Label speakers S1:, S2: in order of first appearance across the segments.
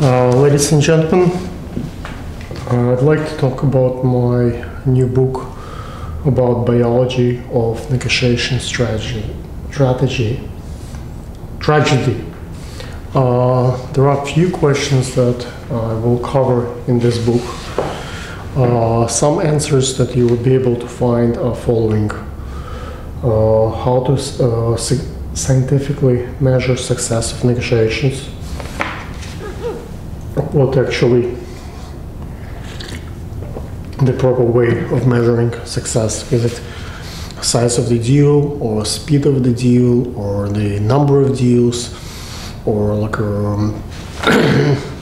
S1: Ladies and gentlemen, I'd like to talk about my new book about biology of negotiation tragedy. There are a few questions that I will cover in this book. Some answers that you will be able to find are following. How to scientifically measure success of negotiations. What actually the proper way of measuring success? Is it size of the deal, or speed of the deal, or the number of deals, or like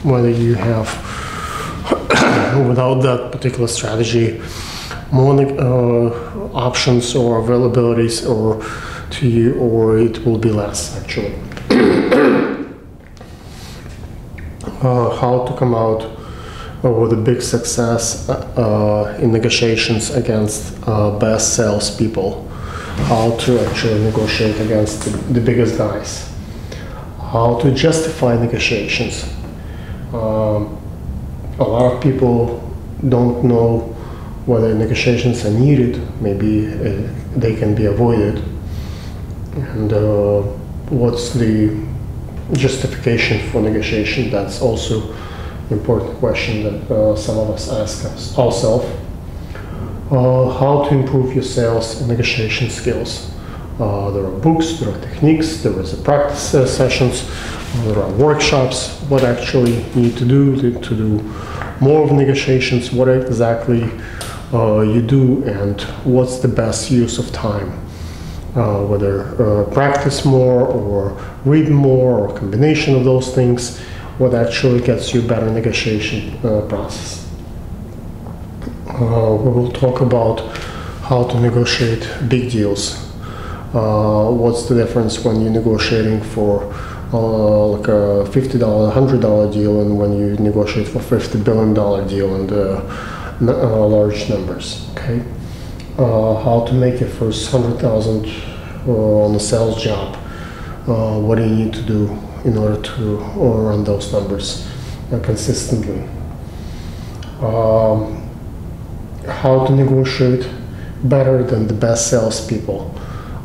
S1: whether you have without that particular strategy more options or availabilities or to you, or it will be less actually. How to come out with a big success in negotiations against best salespeople. How to actually negotiate against the biggest guys. How to justify negotiations. A lot of people don't know whether negotiations are needed. Maybe they can be avoided. And what's the justification for negotiation? That's also an important question that some of us ask ourselves. How to improve your sales and negotiation skills. There are books, there are techniques, there is a practice sessions, there are workshops. What actually you need to do more of negotiations, what exactly you do, and what's the best use of time. Whether practice more or read more or a combination of those things, what actually gets you a better negotiation process. We will talk about how to negotiate big deals. What's the difference when you're negotiating for like a $50, $100 deal and when you negotiate for $50 billion deal and large numbers, okay? How to make your first 100,000 on a sales job. What do you need to do in order to run those numbers consistently? How to negotiate better than the best salespeople.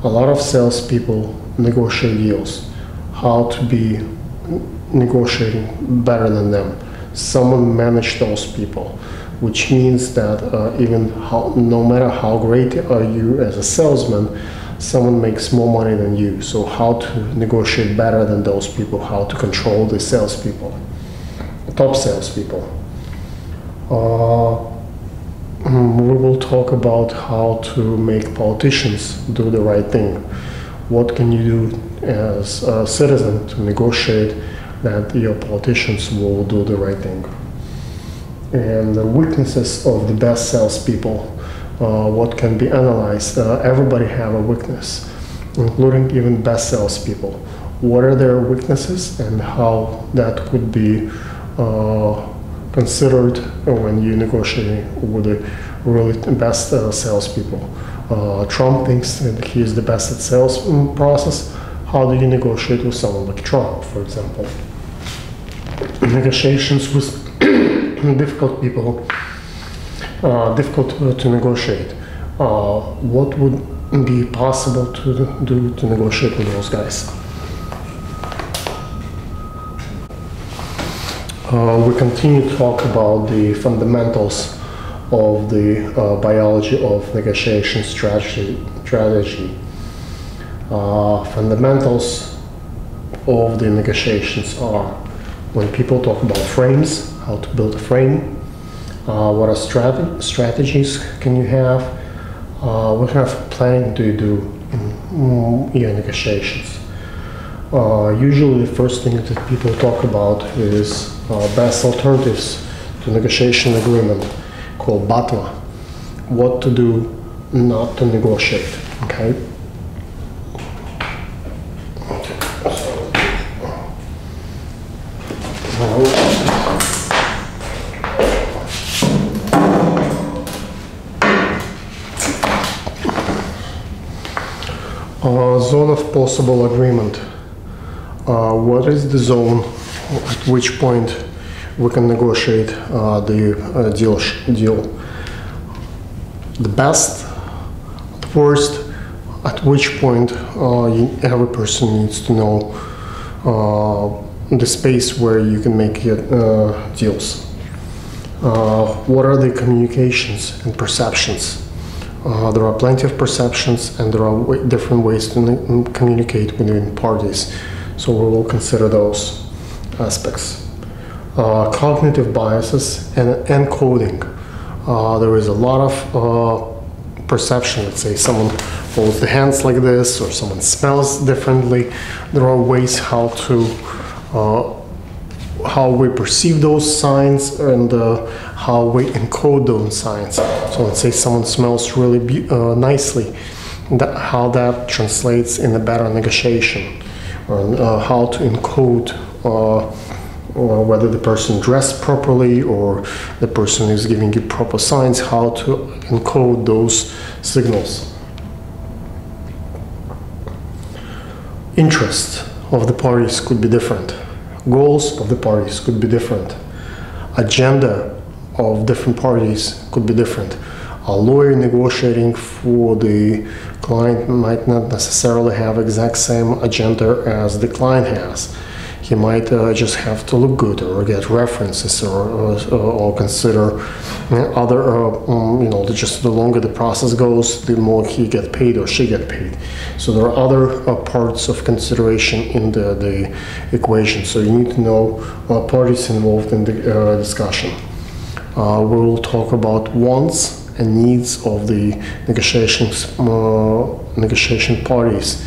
S1: A lot of salespeople negotiate deals. How to be negotiating better than them. Someone manage those people, which means that no matter how great are you as a salesman, someone makes more money than you. So how to negotiate better than those people, how to control the salespeople, top salespeople. We will talk about how to make politicians do the right thing. What can you do as a citizen to negotiate that your politicians will do the right thing? And the weaknesses of the best salespeople, what can be analyzed. Everybody have a weakness, including even best salespeople. What are their weaknesses and how that could be considered when you're negotiating with the really best salespeople. Trump thinks that he is the best at sales process. How do you negotiate with someone like Trump, for example? Negotiations with difficult people, difficult to negotiate. What would be possible to do to negotiate with those guys? We continue to talk about the fundamentals of the biology of negotiation strategy. Fundamentals of the negotiations are when people talk about frames, how to build a frame, what are strategies can you have, what kind of planning do you do in your negotiations. Usually the first thing that people talk about is best alternatives to negotiation agreement, called BATLA. What to do not to negotiate, okay? Zone of possible agreement. What is the zone at which point we can negotiate the deal. The best, the worst, at which point every person needs to know the space where you can make deals. What are the communications and perceptions? There are plenty of perceptions, and there are different ways to communicate between parties. So we will consider those aspects. Cognitive biases and encoding. There is a lot of perception. Let's say someone holds the hands like this, or someone smells differently. There are ways how we perceive those signs and how we encode those signs. So let's say someone smells really nicely, how that translates in a better negotiation, or how to encode whether the person dressed properly or the person is giving you proper signs, how to encode those signals. Interest of the parties could be different. Goals of the parties could be different. Agenda of different parties could be different. A lawyer negotiating for the client might not necessarily have exact same agenda as the client has. He might just have to look good, or get references, or consider other, just the longer the process goes, the more he get paid or she get paid. So there are other parts of consideration in the equation. So you need to know parties involved in the discussion. We will talk about wants and needs of the negotiation parties.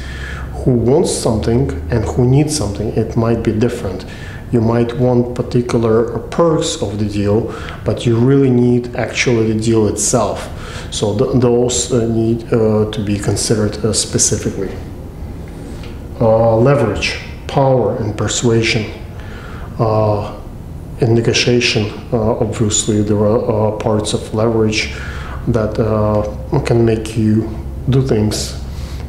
S1: Who wants something and who needs something, it might be different. You might want particular perks of the deal, but you really need actually the deal itself. So those need to be considered specifically. Leverage, power, and persuasion. In negotiation, obviously, there are parts of leverage that can make you do things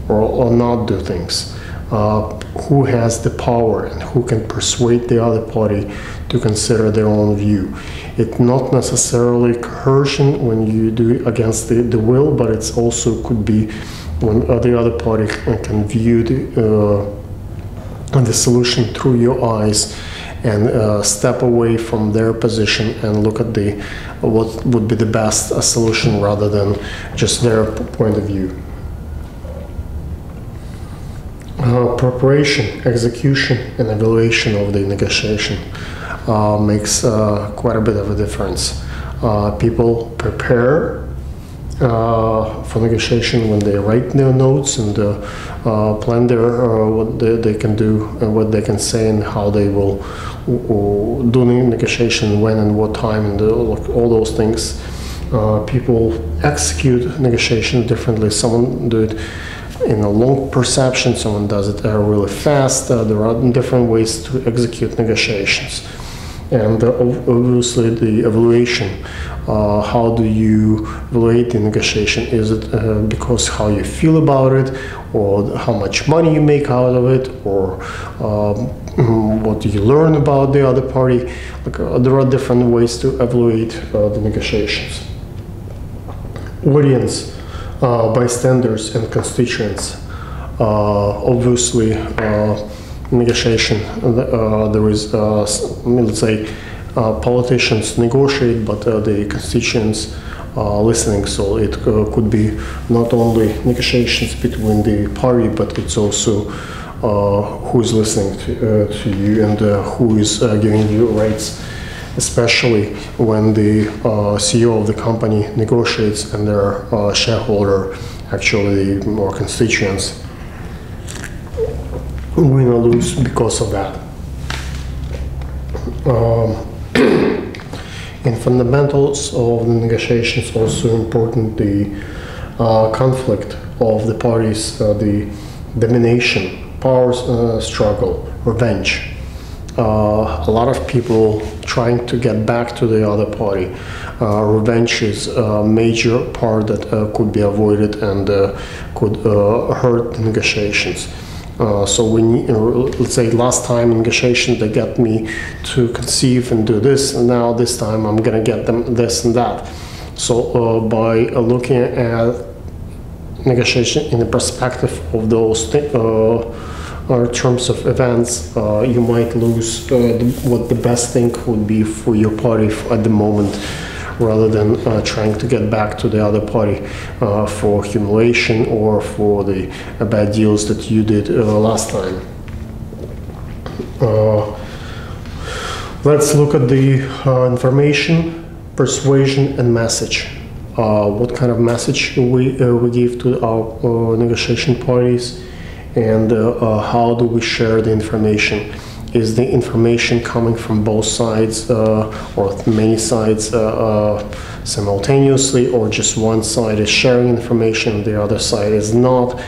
S1: or not do things. Who has the power and who can persuade the other party to consider their own view. It's not necessarily coercion when you do it against the will, but it's also could be when the other party can view the solution through your eyes and step away from their position and look at what would be the best solution rather than just their point of view. Preparation, execution, and evaluation of the negotiation makes quite a bit of a difference. People prepare for negotiation when they write their notes and plan what they can do and what they can say and how they will do the negotiation, when and what time, and all those things. People execute negotiation differently. Someone do it in a long perception, someone does it really fast. There are different ways to execute negotiations. And obviously the evaluation, how do you evaluate the negotiation? Is it because how you feel about it, or how much money you make out of it, or what do you learn about the other party? There are different ways to evaluate the negotiations. Audience, bystanders and constituents. Obviously, negotiation, there is, let's say, politicians negotiate, but the constituents are listening. So it could be not only negotiations between the party, but it's also who is listening to you and who is giving you rights. Especially when the CEO of the company negotiates and their shareholder, actually more constituents, win or lose because of that. In fundamentals of the negotiations, also important the conflict of the parties, the domination, power struggle, revenge. A lot of people trying to get back to the other party. Revenge is a major part that could be avoided and could hurt the negotiations. So we need, let's say last time in negotiation they got me to conceive and do this, and now this time I'm gonna get them this and that. So by looking at negotiation in the perspective of those terms of events, you might lose what the best thing would be for your party at the moment, rather than trying to get back to the other party for humiliation or for the bad deals that you did last time. Let's look at the information, persuasion, and message. What kind of message we give to our negotiation parties, and how do we share the information? Is the information coming from both sides or many sides simultaneously, or just one side is sharing information, the other side is not?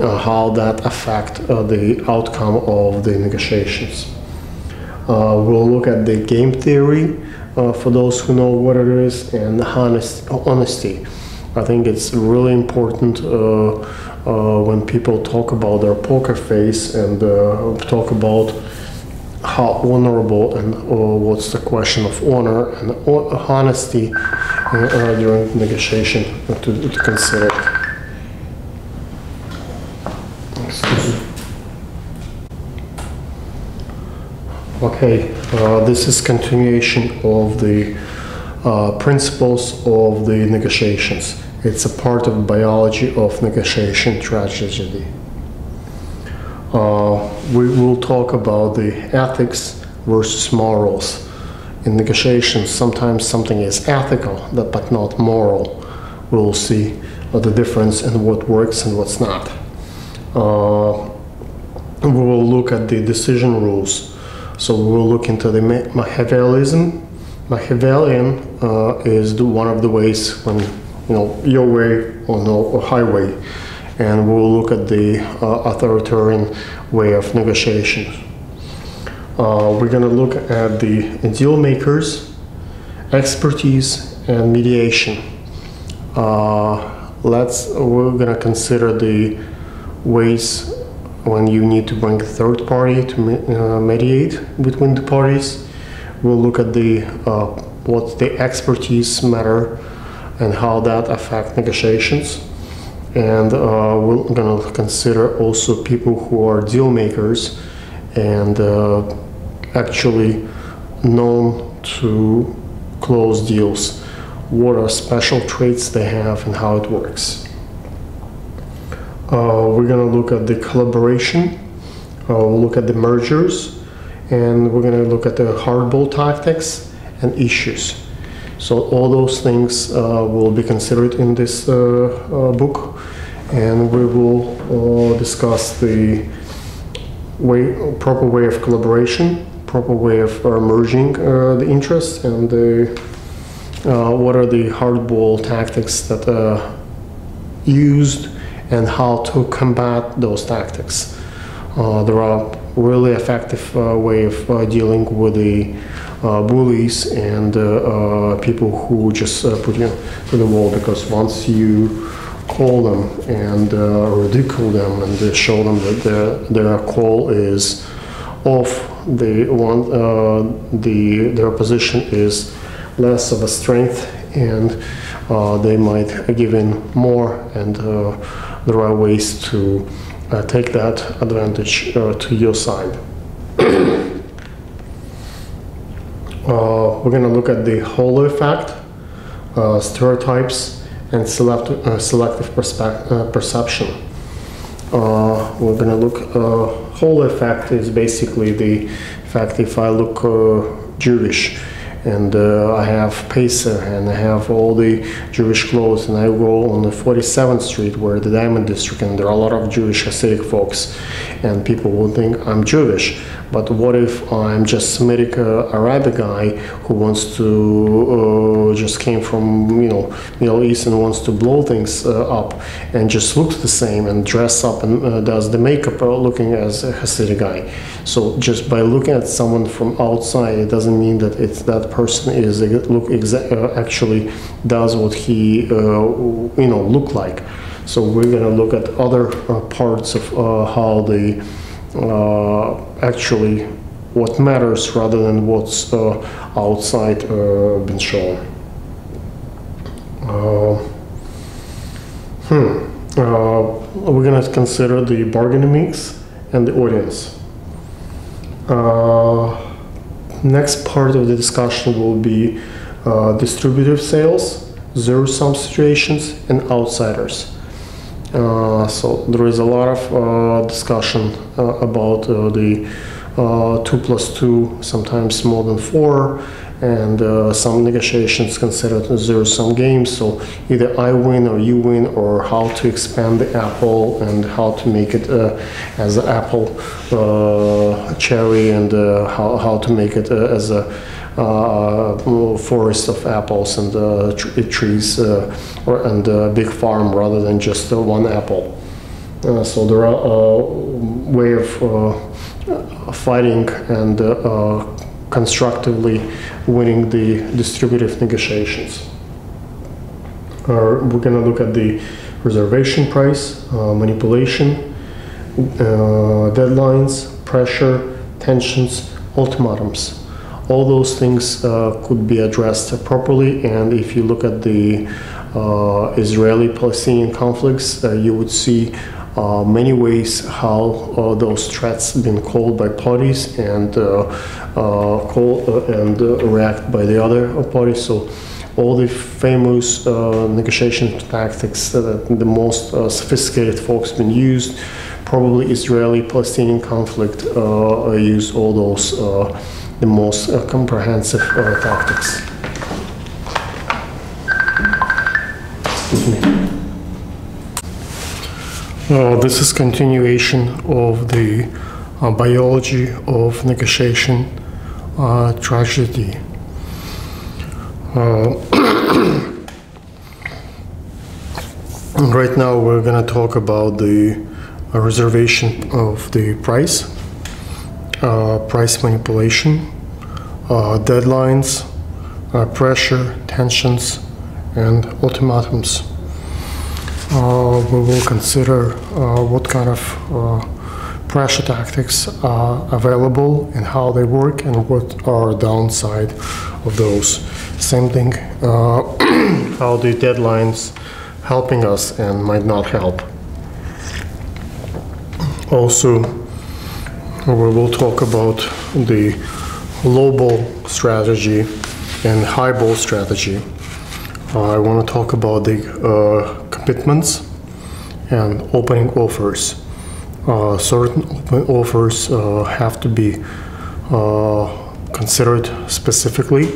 S1: How that affect the outcome of the negotiations? We'll look at the game theory for those who know what it is, and honesty. I think it's really important when people talk about their poker face and talk about how honorable and what's the question of honor and honesty during negotiation to consider. Excuse me. Okay, this is continuation of the principles of the negotiations. It's a part of biology of negotiation tragedy. We will talk about the ethics versus morals. In negotiations, sometimes something is ethical, but not moral. We will see the difference in what works and what's not. We will look at the decision rules. So we will look into the Machiavellian. Machiavellian is one of the ways when, your way or no highway. And we'll look at the authoritarian way of negotiation. We're going to look at the deal makers, expertise, and mediation. We're going to consider the ways when you need to bring a third party to mediate between the parties. We'll look at what the expertise matter and how that affect negotiations. And we're going to consider also people who are deal makers and actually known to close deals. What are special traits they have and how it works. We're going to look at the collaboration, we'll look at the mergers, and we're going to look at the hardball tactics and issues. So all those things will be considered in this book, and we will discuss the proper way of collaboration, proper way of merging the interests, and what are the hardball tactics that are used and how to combat those tactics. There are really effective way of dealing with the bullies and people who just put you to the wall, because once you call them and ridicule them and show them that their call is off, their position is less of a strength, and they might give in more, and there are ways to take that advantage to your side. We're going to look at the halo effect, stereotypes, and selective perception. We're going to look, halo effect is basically the fact if I look Jewish, and I have Pacer, and I have all the Jewish clothes, and I go on the 47th Street, where the Diamond District, and there are a lot of Jewish Hasidic folks, and people will think I'm Jewish. But what if I'm just Semitic Arabic guy who wants to just came from Middle East and wants to blow things up and just looks the same and dress up and does the makeup looking as a Hasidic guy. So just by looking at someone from outside, it doesn't mean that that person is actually does what he look like. So we're going to look at other parts of how they actually what matters rather than what's outside been shown. We're going to consider the bargaining mix and the audience. Next part of the discussion will be distributive sales, zero-sum situations, and outsiders. So there is a lot of discussion about the 2+2, sometimes more than 4, and some negotiations considered zero-sum games. So either I win or you win, or how to expand the apple and how to make it as an apple, cherry, and how to make it as a forest of apples and trees, and a big farm rather than just one apple. So there are a way of fighting and constructively winning the distributive negotiations. We're going to look at the reservation price, manipulation, deadlines, pressure, tensions, ultimatums. All those things could be addressed properly, and if you look at the Israeli-Palestinian conflicts, you would see many ways how those threats been called by parties and react by the other parties. So all the famous negotiation tactics that the most sophisticated folks been used, probably Israeli-Palestinian conflict use all those the most comprehensive tactics. Excuse me. This is continuation of the biology of negotiation tragedy. Right now we're going to talk about the reservation of the price, price manipulation, deadlines, pressure, tensions, and ultimatums. We will consider what kind of pressure tactics are available and how they work and what are downside of those. Same thing, how the deadlines helping us and might not help. Also, we will talk about the low ball strategy and high ball strategy. I want to talk about the commitments and opening offers. Certain open offers have to be considered specifically.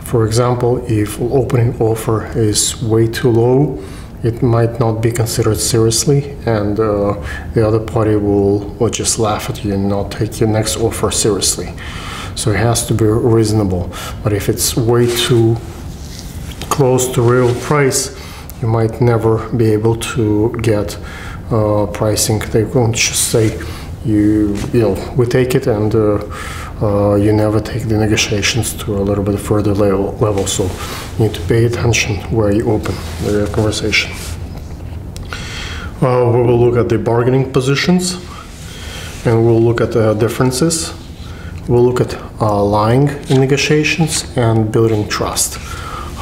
S1: For example, if opening offer is way too low, it might not be considered seriously, and the other party will just laugh at you and not take your next offer seriously. So it has to be reasonable. But if it's way too close to real price, you might never be able to get pricing. They won't just say you know we take it, and you never take the negotiations to a little bit further level. So you need to pay attention where you open the conversation. We will look at the bargaining positions, and we'll look at the differences. We'll look at lying in negotiations and building trust.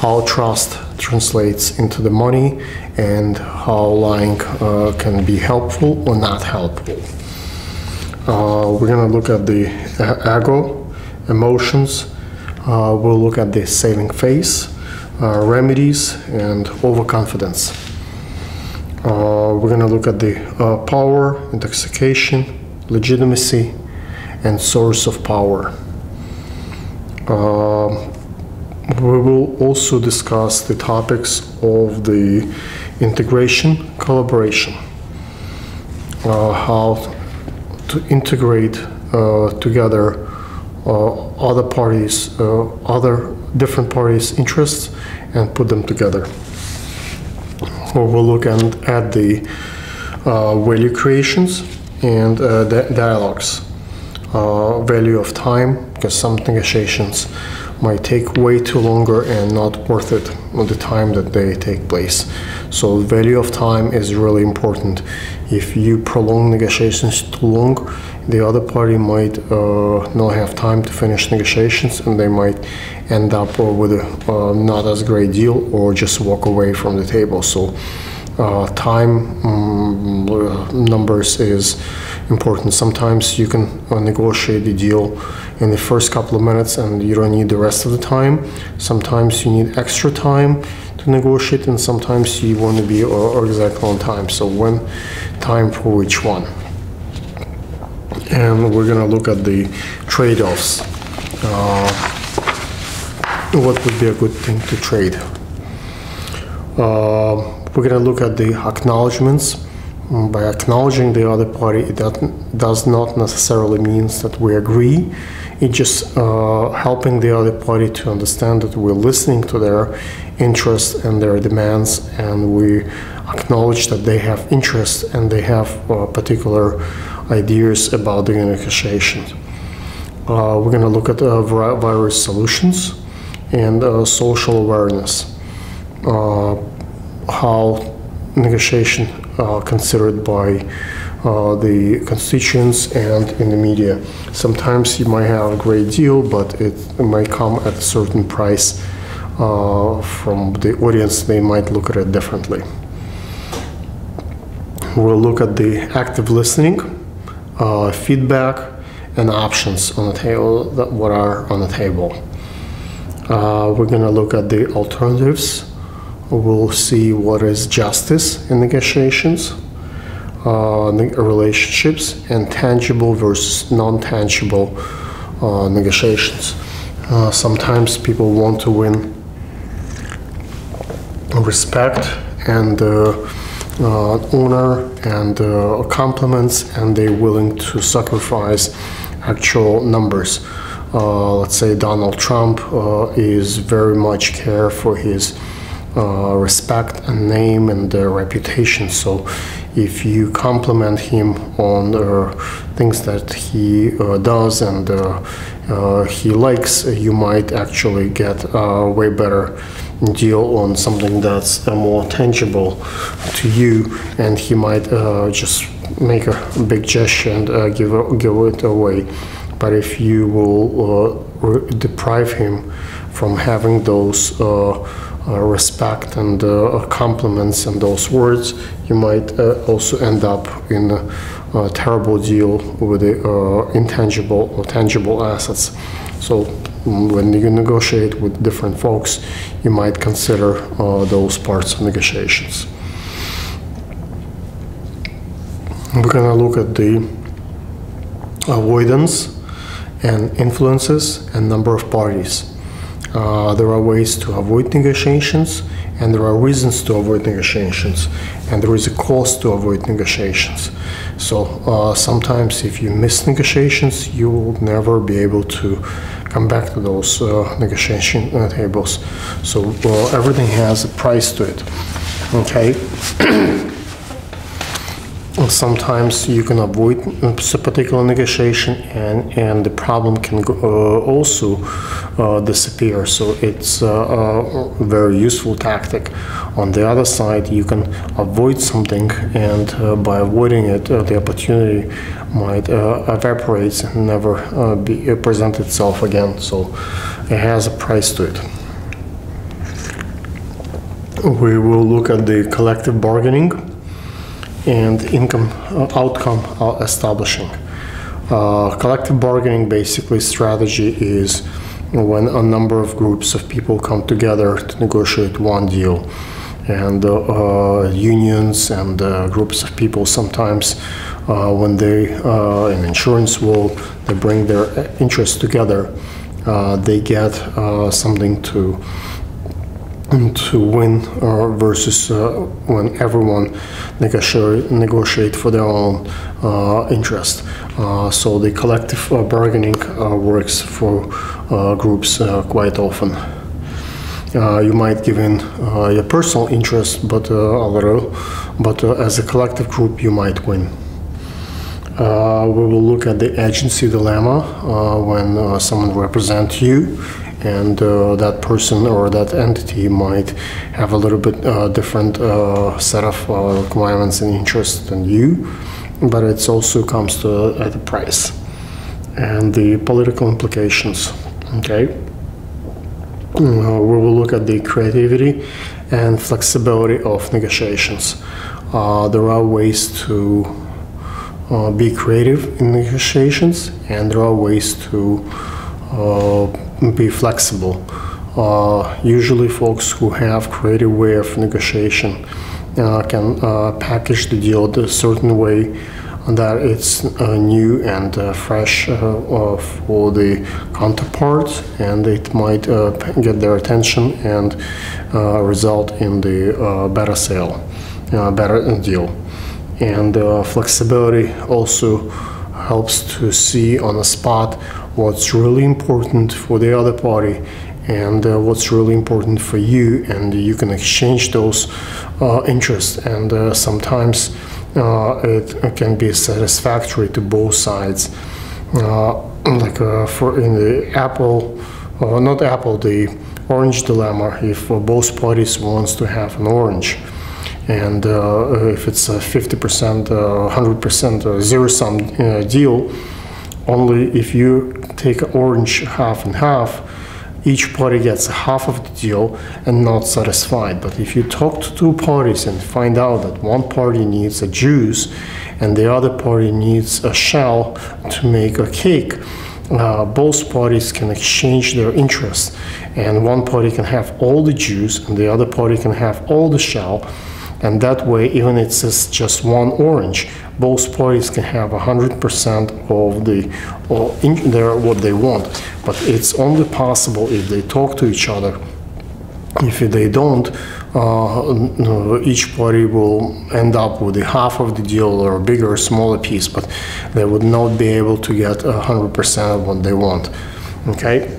S1: How trust translates into the money, and how lying can be helpful or not helpful. We're going to look at the ego, emotions. We'll look at the saving face, remedies, and overconfidence. We're going to look at the power, intoxication, legitimacy, and source of power. We will also discuss the topics of the integration, collaboration, how to integrate together other parties, other different parties' interests, and put them together. We'll look at the value creations and dialogues, value of time, because some negotiations might take way too longer and not worth it on the time that they take place. So value of time is really important. If you prolong negotiations too long, the other party might not have time to finish negotiations, and they might end up with a not as great deal or just walk away from the table. So time numbers is important. Sometimes you can negotiate the deal in the first couple of minutes and you don't need the rest of the time. Sometimes you need extra time to negotiate, and sometimes you want to be exactly on time. So when time for which one? And we're going to look at the trade-offs. What would be a good thing to trade? We're going to look at the acknowledgements. By acknowledging the other party, it does not necessarily mean that we agree. It's just helping the other party to understand that we're listening to their interests and their demands, and we acknowledge that they have interests and they have particular ideas about the negotiations. We're going to look at various solutions and social awareness. How negotiation considered by the constituents and in the media. Sometimes you might have a great deal, but it might come at a certain price. From the audience, they might look at it differently. We'll look at the active listening, feedback, and options on the table, what are on the table. We're going to look at the alternatives. We'll see what is justice in negotiations, relationships, and tangible versus non-tangible negotiations. Sometimes people want to win respect and honor and compliments, and they're willing to sacrifice actual numbers. Let's say Donald Trump is very much care for his respect and name and reputation. So if you compliment him on things that he does and he likes, you might actually get a way better deal on something that's more tangible to you, and he might just make a big gesture and give it away. But if you will deprive him from having those respect and compliments and those words, you might also end up in a terrible deal with the intangible or tangible assets. So when you negotiate with different folks, you might consider those parts of negotiations. We're going to look at the avoidance and influences and number of parties. There are ways to avoid negotiations, and there are reasons to avoid negotiations, and there is a cost to avoid negotiations. So sometimes if you miss negotiations, you will never be able to come back to those negotiation tables. So everything has a price to it. Okay. Sometimes you can avoid a particular negotiation, and the problem can also disappear. So it's a very useful tactic. On the other side, you can avoid something, and by avoiding it, the opportunity might evaporate and never present itself again. So it has a price to it. We will look at the collective bargaining and outcome establishing. Collective bargaining basically strategy is when a number of groups of people come together to negotiate one deal. And unions and groups of people sometimes when they, in insurance world, they bring their interests together, they get something to win versus when everyone negotiate for their own interest. So the collective bargaining works for groups quite often. You might give in your personal interest, but a little, but as a collective group you might win. We will look at the agency dilemma when someone represents you and that person or that entity might have a little bit different set of requirements and interests than you, but it also comes to at a price. And the political implications, okay? We will look at the creativity and flexibility of negotiations. There are ways to be creative in negotiations, and there are ways to be flexible. Usually folks who have creative way of negotiation can package the deal a certain way that it's new and fresh for the counterpart, and it might get their attention and result in the better sale, better deal. And flexibility also helps to see on the spot what's really important for the other party and what's really important for you, and you can exchange those interests, and sometimes it can be satisfactory to both sides. For in the the orange dilemma, if both parties wants to have an orange, and if it's a 50%, 100% zero-sum deal, only if you take orange half and half, each party gets half of the deal and not satisfied. But if you talk to two parties and find out that one party needs a juice and the other party needs a shell to make a cake, both parties can exchange their interests, and one party can have all the juice and the other party can have all the shell. And that way, even if it's just one orange, both parties can have 100% of what they want. But it's only possible if they talk to each other. If they don't, each party will end up with a half of the deal or a bigger or smaller piece, but they would not be able to get 100% of what they want. Okay?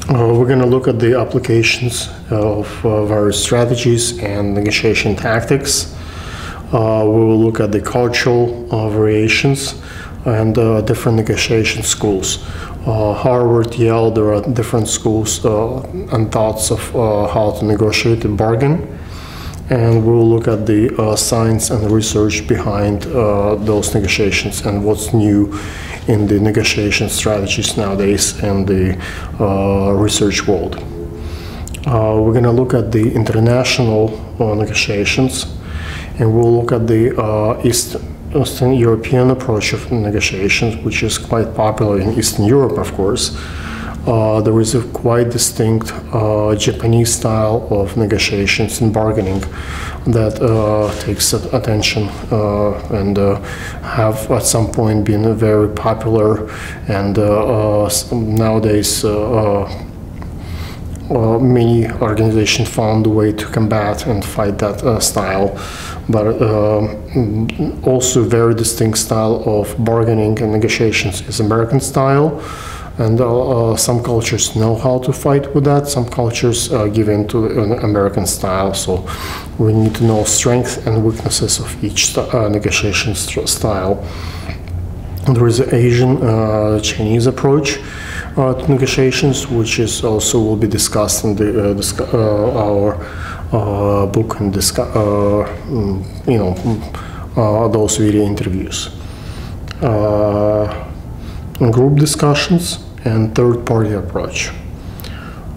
S1: We're going to look at the applications of various strategies and negotiation tactics. We will look at the cultural variations and different negotiation schools. Harvard, Yale, there are different schools and thoughts of how to negotiate a bargain. And we will look at the science and research behind those negotiations and what's new in the negotiation strategies nowadays in the research world. We're going to look at the international negotiations, and we'll look at the Eastern European approach of negotiations, which is quite popular in Eastern Europe, of course. There is a quite distinct Japanese style of negotiations and bargaining that takes attention and have at some point been very popular, and nowadays many organizations found a way to combat and fight that style. But also very distinct style of bargaining and negotiations is American style. And some cultures know how to fight with that. Some cultures give in to an American style. So we need to know strengths and weaknesses of each negotiation style. There is an Asian Chinese approach to negotiations, which is also will be discussed in the our book and those video interviews. Group discussions and third-party approach.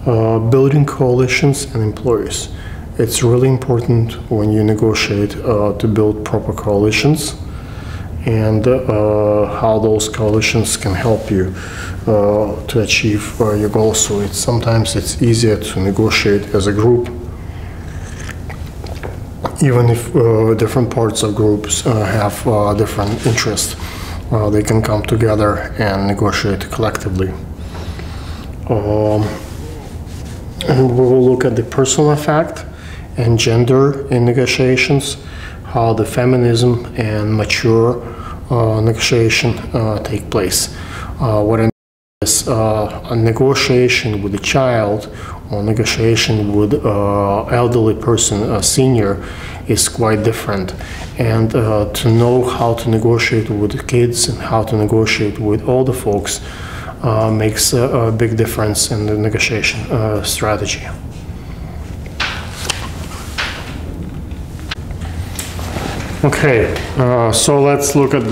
S1: Building coalitions and employees. It's really important when you negotiate to build proper coalitions, and how those coalitions can help you to achieve your goals. So sometimes it's easier to negotiate as a group, even if different parts of groups have different interests. They can come together and negotiate collectively. And we will look at the personal effect and gender in negotiations, how the feminism and mature negotiation take place. What I mean is a negotiation with a child or negotiation with elderly person, a senior, is quite different. And to know how to negotiate with the kids and how to negotiate with older folks makes a big difference in the negotiation strategy. Okay, so let's look at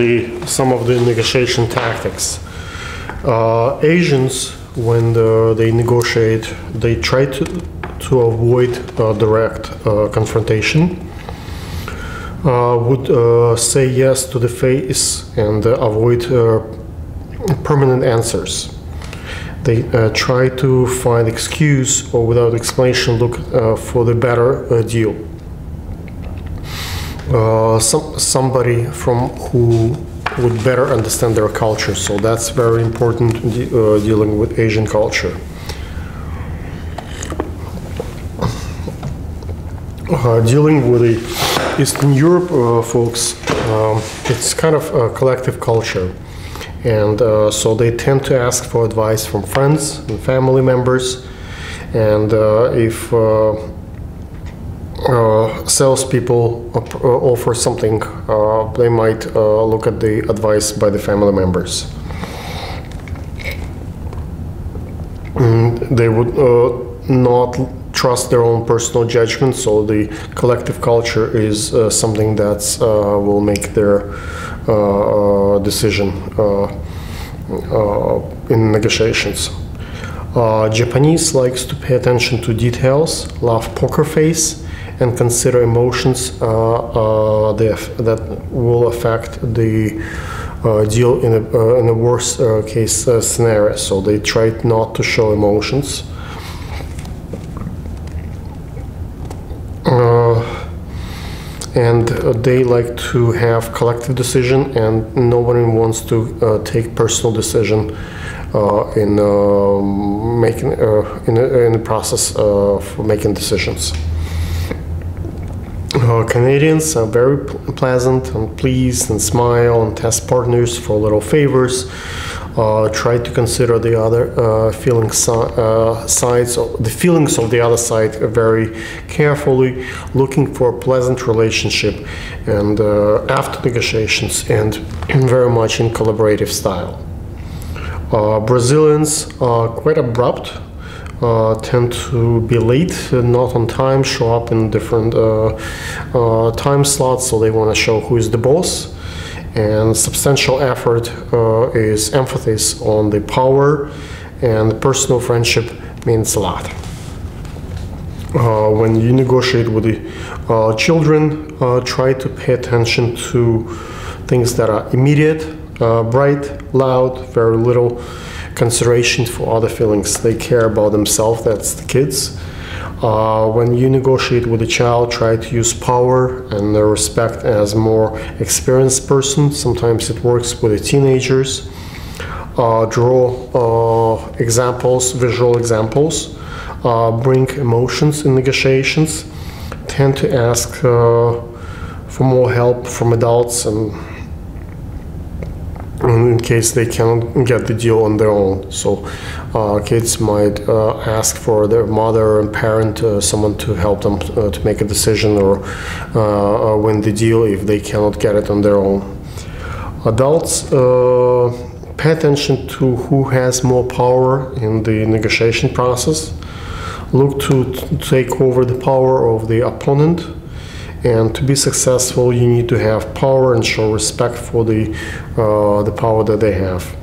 S1: some of the negotiation tactics. Asians, when they negotiate, they try to avoid direct confrontation. Would say yes to the face and avoid permanent answers. They try to find excuse or without explanation look for the better deal. Somebody from who would better understand their culture, so that's very important dealing with Asian culture. Dealing with the Eastern Europe folks, it's kind of a collective culture, and so they tend to ask for advice from friends and family members, and if salespeople offer something, they might look at the advice by the family members. They would not trust their own personal judgment, so the collective culture is something that will make their decision in negotiations. Japanese likes to pay attention to details, love poker face, and consider emotions that will affect the deal in a worst case scenario. So they try not to show emotions. And they like to have collective decision, and nobody wants to take personal decision in making in the process for making decisions. Canadians are very pleasant and pleased and smile and test partners for little favors. Try to consider the other sides, the feelings of the other side very carefully, looking for a pleasant relationship, and after negotiations, and very much in collaborative style. Brazilians are quite abrupt. Tend to be late, not on time, show up in different time slots, so they want to show who is the boss. And substantial effort is emphasis on the power, and personal friendship means a lot. When you negotiate with the children, try to pay attention to things that are immediate, bright, loud, very little consideration for other feelings. They care about themselves, that's the kids. When you negotiate with a child, try to use power and respect as more experienced person. Sometimes it works with the teenagers. Draw examples, visual examples. Bring emotions in negotiations. Tend to ask for more help from adults, and in case they cannot get the deal on their own. So kids might ask for their mother and parent, someone to help them to make a decision or win the deal if they cannot get it on their own. Adults, pay attention to who has more power in the negotiation process. Look to take over the power of the opponent. And to be successful, you need to have power and show respect for the power that they have.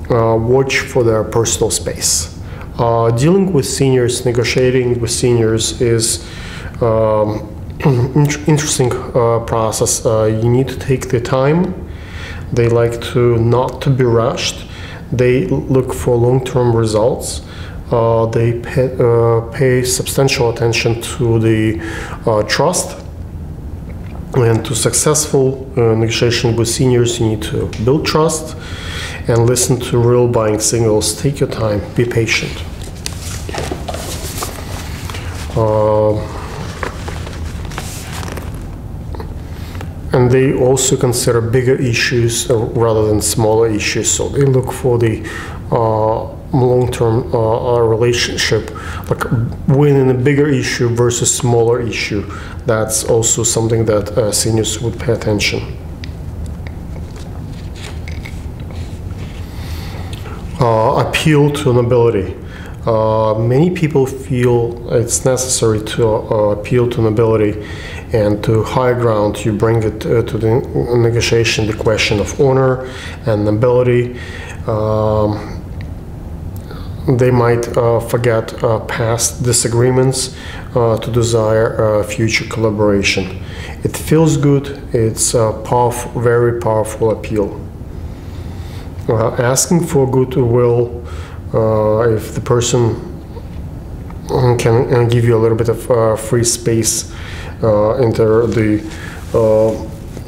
S1: Watch for their personal space. Dealing with seniors, negotiating with seniors is interesting process. You need to take the time. They like to not to be rushed. They look for long-term results. They pay substantial attention to the trust. And to successful negotiation with seniors, you need to build trust and listen to real buying signals. Take your time, be patient. And they also consider bigger issues rather than smaller issues. So they look for the long-term relationship, like winning a bigger issue versus smaller issue. That's also something that seniors would pay attention. Appeal to nobility. Many people feel it's necessary to appeal to nobility and to high ground. You bring it to the negotiation, the question of honor and nobility. They might forget past disagreements to desire future collaboration. It feels good. It's a powerful, very powerful appeal. Asking for goodwill, if the person can give you a little bit of free space into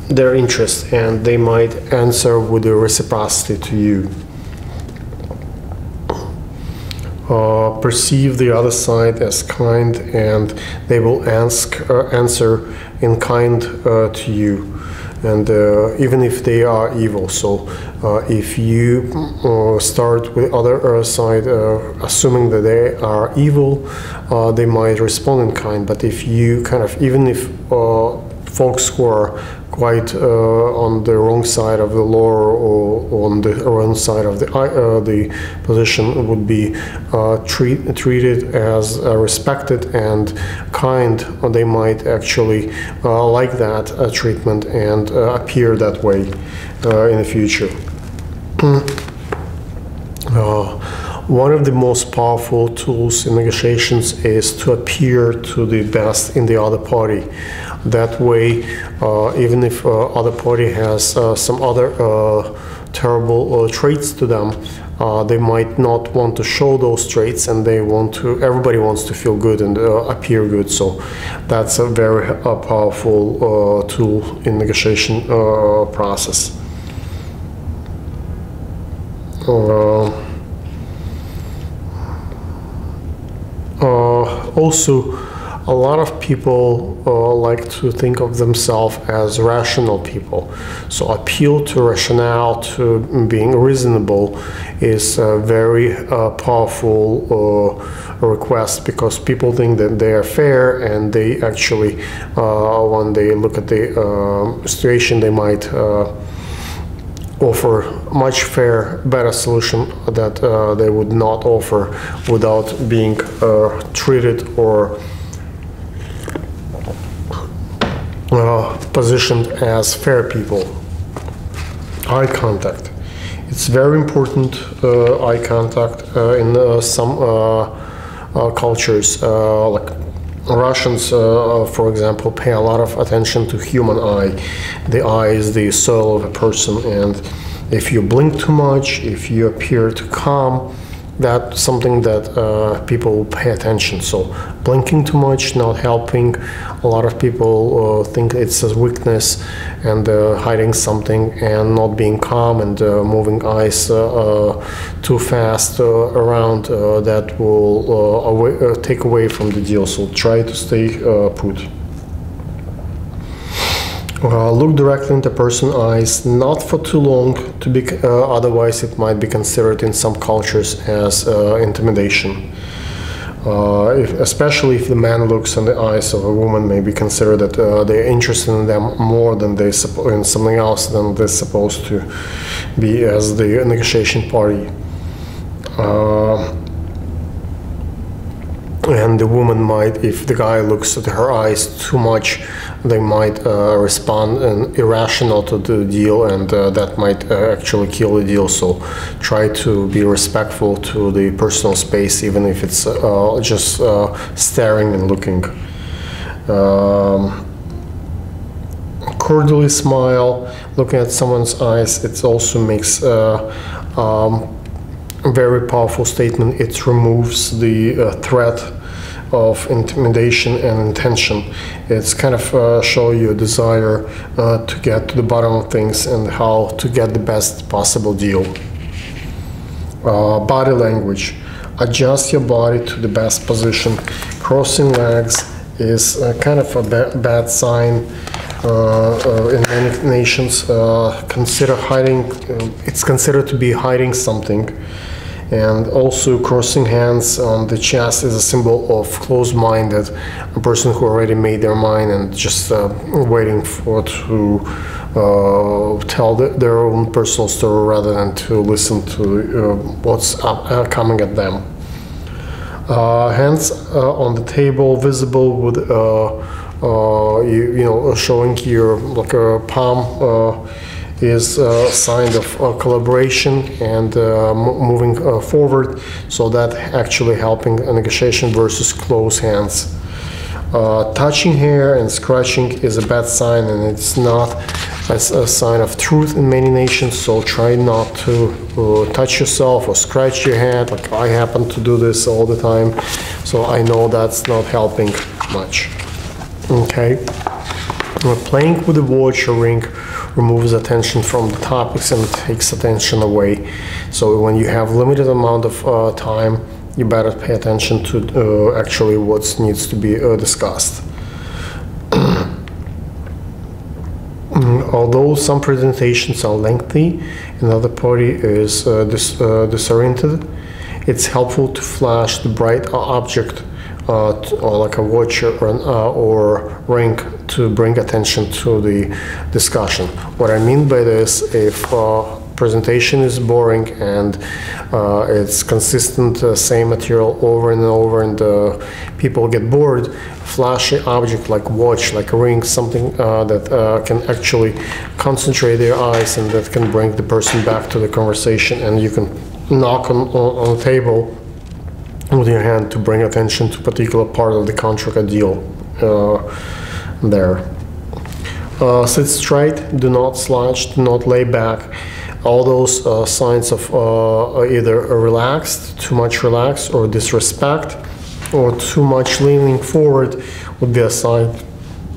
S1: their interest, and they might answer with a reciprocity to you. Perceive the other side as kind, and they will answer in kind to you, and even if they are evil. So if you start with other side assuming that they are evil, they might respond in kind. But if you kind of, even if folks who are quite on the wrong side of the law or on the wrong side of the position would be treated as respected and kind, they might actually like that treatment and appear that way in the future. One of the most powerful tools in negotiations is to appear to the best in the other party. That way, even if other party has some other terrible traits to them, they might not want to show those traits, and they want to. Everybody wants to feel good and appear good. So that's a very powerful tool in negotiation process. Also, a lot of people like to think of themselves as rational people. So appeal to rationale, to being reasonable, is a very powerful request, because people think that they are fair, and they actually, when they look at the situation, they might offer much better solution that they would not offer without being treated or positioned as fair people. Eye contact. It's very important, eye contact in some cultures, like Russians, for example, pay a lot of attention to human eye. The eye is the soul of a person, and if you blink too much, if you appear too calm, that's something that people will pay attention. So blinking too much, not helping. A lot of people think it's a weakness and hiding something, and not being calm and moving eyes too fast around, that will take away from the deal. So try to stay put. Look directly into person's eyes, not for too long, to be, otherwise it might be considered in some cultures as intimidation. Especially if the man looks in the eyes of a woman, may be considered that they're interested in them more than they in something else than they're supposed to be as the negotiation party. And the woman might, if the guy looks at her eyes too much, they might respond irrational to the deal, and that might actually kill the deal. So try to be respectful to the personal space, even if it's just staring and looking. Cordially smile, looking at someone's eyes, it also makes a very powerful statement. It removes the threat of intimidation and intention. It's kind of show you a desire to get to the bottom of things and how to get the best possible deal. Body language. Adjust your body to the best position. Crossing legs is kind of a bad sign in many nations. Consider hiding. It's considered to be hiding something. And also crossing hands on the chest is a symbol of closed-minded, a person who already made their mind and just waiting for to tell their own personal story rather than to listen to what's coming at them. Hands on the table, visible with showing your like a palm is a sign of collaboration and moving forward. So that actually helping a negotiation versus closed hands. Touching hair and scratching is a bad sign, and it's not a sign of truth in many nations, so try not to touch yourself or scratch your head. Like I happen to do this all the time, so I know that's not helping much. Okay, playing with a watch or ring removes attention from the topics and takes attention away. So when you have limited amount of time, you better pay attention to actually what needs to be discussed. Although some presentations are lengthy, another party is disoriented, it's helpful to flash the bright object or like a watch or ring to bring attention to the discussion. What I mean by this, if presentation is boring and it's consistent same material over and over and people get bored, flashy object like watch, like a ring, something that can actually concentrate their eyes and that can bring the person back to the conversation, and you can knock on the table with your hand to bring attention to a particular part of the contract or deal there. Sit straight, do not slouch, do not lay back. All those signs of either relaxed, too much relaxed, or disrespect, or too much leaning forward would be a sign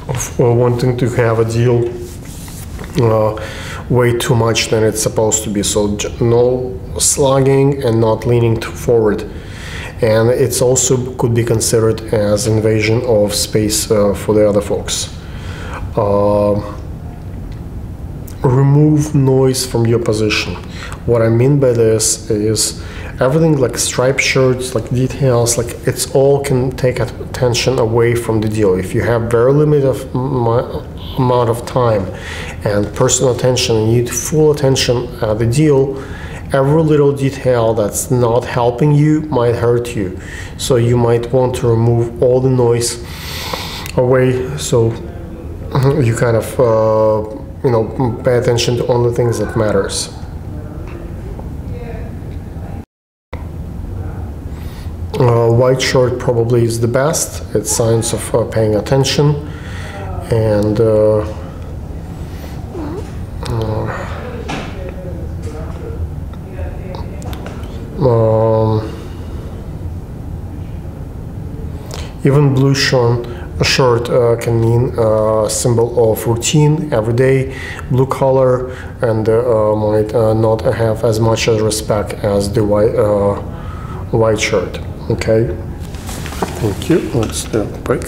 S1: of wanting to have a deal way too much than it's supposed to be. So no slugging and not leaning too forward. And it's also could be considered as invasion of space for the other folks. Remove noise from your position. What I mean by this is everything like striped shirts, like details, like it's all can take attention away from the deal. If you have very limited amount of time and personal attention, and you need full attention at the deal, every little detail that's not helping you might hurt you. So you might want to remove all the noise away, so you kind of pay attention to only things that matters. White shirt probably is the best. It's signs of paying attention, and even blue shirt can mean a symbol of routine, every day, blue color, and might not have as much respect as the white shirt. Okay, thank you. Let's do a break.